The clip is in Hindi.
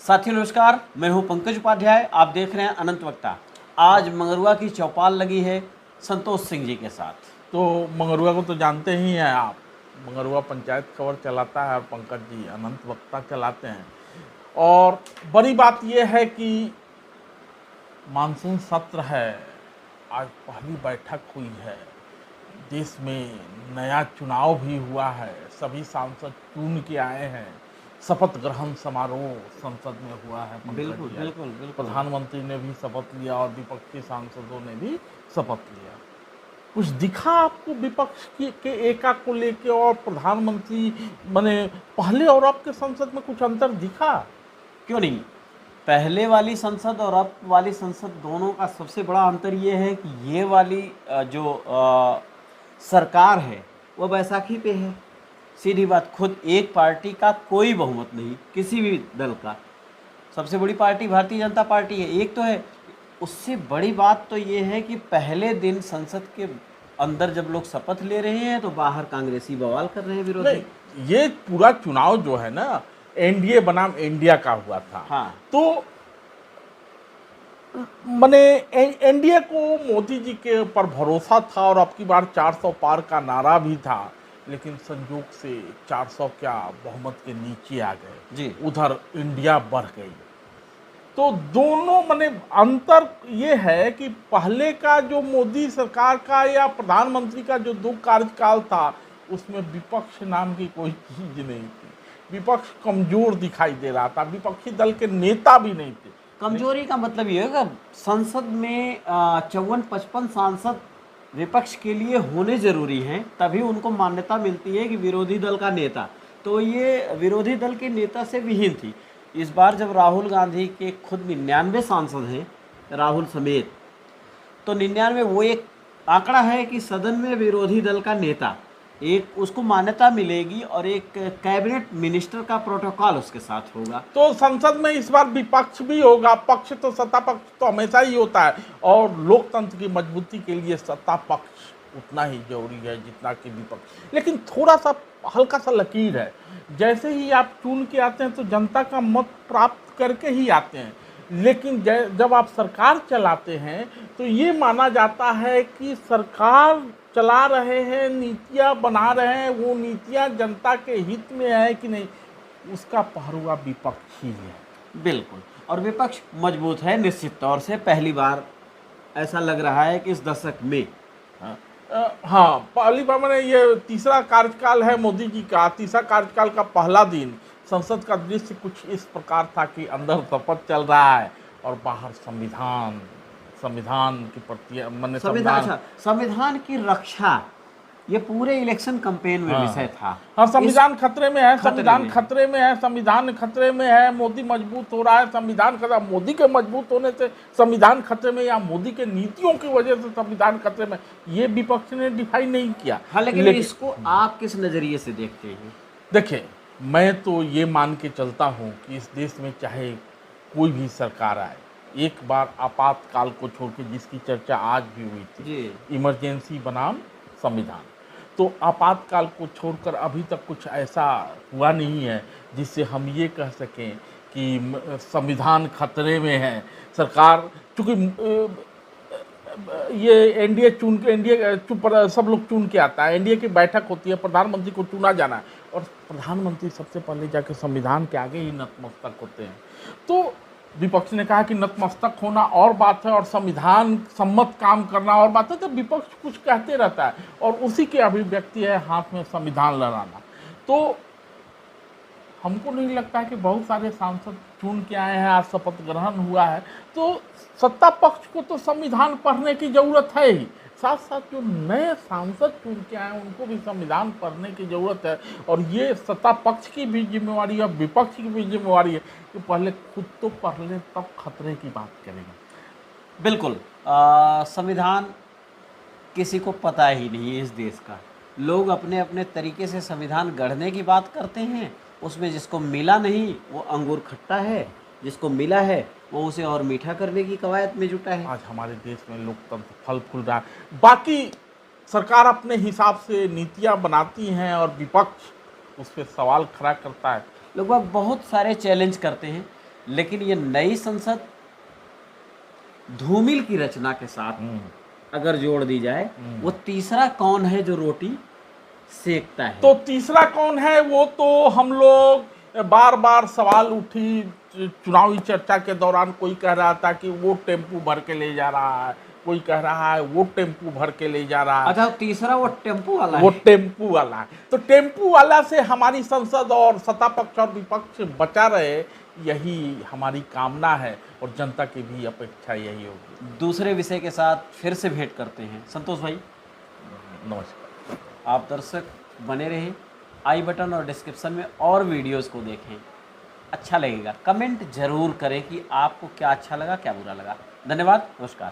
साथियों नमस्कार, मैं हूं पंकज उपाध्याय। आप देख रहे हैं अनंत वक्ता। आज मंगरुआ की चौपाल लगी है संतोष सिंह जी के साथ। तो मंगरुआ को तो जानते ही हैं आप। मंगरुआ पंचायत खबर चलाता है और पंकज जी अनंत वक्ता चलाते हैं। और बड़ी बात यह है कि मानसून सत्र है, आज पहली बैठक हुई है, देश में नया चुनाव भी हुआ है, सभी सांसद चुन के आए हैं, शपथ ग्रहण समारोह संसद में हुआ है। बिल्कुल बिल्कुल बिल्कुल। प्रधानमंत्री ने भी शपथ लिया और विपक्षी सांसदों ने भी शपथ लिया। कुछ दिखा आपको विपक्ष के एका को लेके और प्रधानमंत्री माने पहले और अब के संसद में कुछ अंतर दिखा? क्यों नहीं, पहले वाली संसद और अब वाली संसद दोनों का सबसे बड़ा अंतर ये है कि ये वाली जो सरकार है वो बैसाखी पे है। सीधी बात, खुद एक पार्टी का कोई बहुमत नहीं, किसी भी दल का। सबसे बड़ी पार्टी भारतीय जनता पार्टी है, एक तो है। उससे बड़ी बात तो ये है कि पहले दिन संसद के अंदर जब लोग शपथ ले रहे हैं तो बाहर कांग्रेसी बवाल कर रहे हैं, विरोधी। नहीं, ये पूरा चुनाव जो है ना एनडीए बनाम इंडिया का हुआ था। हाँ। तो माने एनडीए को मोदी जी के ऊपर भरोसा था और अब की बार 400 पार का नारा भी था, लेकिन संयोग से 400 क्या बहुमत के नीचे आ गए जी। उधर इंडिया बढ़ गई। तो दोनों माने अंतर ये है कि पहले का जो मोदी सरकार का या प्रधानमंत्री का जो 2 कार्यकाल था उसमें विपक्ष नाम की कोई चीज नहीं थी। विपक्ष कमजोर दिखाई दे रहा था, विपक्षी दल के नेता भी नहीं थे। कमजोरी का मतलब ये है कि संसद में 54-55 सांसद विपक्ष के लिए होने जरूरी हैं, तभी उनको मान्यता मिलती है कि विरोधी दल का नेता। तो ये विरोधी दल के नेता से विहीन थी। इस बार जब राहुल गांधी के खुद 99 सांसद हैं, राहुल समेत, तो 99 वो एक आंकड़ा है कि सदन में विरोधी दल का नेता, एक उसको मान्यता मिलेगी और एक कैबिनेट मिनिस्टर का प्रोटोकॉल उसके साथ होगा। तो संसद में इस बार विपक्ष भी होगा। पक्ष तो सत्ता पक्ष तो हमेशा ही होता है और लोकतंत्र की मजबूती के लिए सत्ता पक्ष उतना ही जरूरी है जितना कि विपक्ष। लेकिन थोड़ा सा हल्का सा लकीर है, जैसे ही आप चुन के आते हैं तो जनता का मत प्राप्त करके ही आते हैं, लेकिन जब आप सरकार चलाते हैं तो ये माना जाता है कि सरकार चला रहे हैं, नीतियाँ बना रहे हैं, वो नीतियाँ जनता के हित में है कि नहीं, उसका पहरुआ विपक्ष ही है। बिल्कुल, और विपक्ष मजबूत है निश्चित तौर से। पहली बार ऐसा लग रहा है कि इस दशक में हाँ, पहली बार मैंने ये तीसरा कार्यकाल है मोदी जी का। तीसरा कार्यकाल का पहला दिन संसद का दृश्य कुछ इस प्रकार था कि अंदर शपथ चल रहा है और बाहर संविधान की प्रति मैंने संविधान की रक्षा, ये पूरे इलेक्शन कैंपेन में विषय था। हाँ, संविधान खतरे में है, संविधान खतरे में है, संविधान खतरे में है, मोदी मजबूत हो रहा है, संविधान खतरा, मोदी के मजबूत होने से संविधान खतरे में या मोदी के नीतियों की वजह से संविधान खतरे में, ये विपक्ष ने डिफाइन नहीं किया। हाँ, लेकिन इसको आप किस नजरिए से देखते हैं? देखिए, मैं तो ये मान के चलता हूँ कि इस देश में चाहे कोई भी सरकार आए, एक बार आपातकाल को छोड़ के, जिसकी चर्चा आज भी हुई थी, इमरजेंसी बनाम संविधान, तो आपातकाल को छोड़कर अभी तक कुछ ऐसा हुआ नहीं है जिससे हम ये कह सकें कि संविधान खतरे में है। सरकार, चूँकि ये एनडीए सब लोग चुन के आता है, एनडीए की बैठक होती है, प्रधानमंत्री को चुना जाना है और प्रधानमंत्री सबसे पहले जाके संविधान के आगे ही नतमस्तक होते हैं। तो विपक्ष ने कहा कि नतमस्तक होना और बात है और संविधान सम्मत काम करना और बात है। तो विपक्ष कुछ कहते रहता है और उसी की अभिव्यक्ति है हाथ में संविधान लहराना। तो हमको नहीं लगता है कि बहुत सारे सांसद चुन के आए हैं, आज शपथ ग्रहण हुआ है, तो सत्ता पक्ष को तो संविधान पढ़ने की जरूरत है ही, साथ साथ जो नए सांसद चुन के आए उनको भी संविधान पढ़ने की जरूरत है। और ये सत्ता पक्ष की भी जिम्मेवारी है, विपक्ष की भी जिम्मेवारी है कि पहले खुद तो पढ़ लें तब खतरे की बात करेंगे। बिल्कुल, संविधान किसी को पता ही नहीं है इस देश का। लोग अपने अपने तरीके से संविधान गढ़ने की बात करते हैं, उसमें जिसको मिला नहीं वो अंगूर खट्टा है, जिसको मिला है वो उसे और मीठा करने की कवायद में जुटा है। आज हमारे देश में लोकतंत्र फल फूल रहा है। बाकी सरकार अपने हिसाब से नीतियां बनाती हैं और विपक्ष उस पर सवाल खड़ा करता है। लोग बहुत सारे चैलेंज करते हैं, लेकिन ये नई संसद धूमिल की रचना के साथ अगर जोड़ दी जाए, वो तीसरा कौन है जो रोटी सेकता है? तो तीसरा कौन है, वो तो हम लोग बार बार सवाल उठी चुनावी चर्चा के दौरान। कोई कह रहा था कि वो टेम्पू भर के ले जा रहा है, कोई कह रहा है वो टेम्पू भर के ले जा रहा है। अच्छा, तीसरा वो टेम्पू वाला वो है। टेम्पू वाला है। तो टेम्पू वाला से हमारी संसद और सत्ता पक्ष और विपक्ष बचा रहे, यही हमारी कामना है और जनता की भी अपेक्षा यही होगी। दूसरे विषय के साथ फिर से भेंट करते हैं। संतोष भाई नमस्कार। आप दर्शक बने रहे, आई बटन और डिस्क्रिप्शन में और वीडियोस को देखें। अच्छा लगेगा, कमेंट जरूर करें कि आपको क्या अच्छा लगा, क्या बुरा लगा। धन्यवाद, नमस्कार।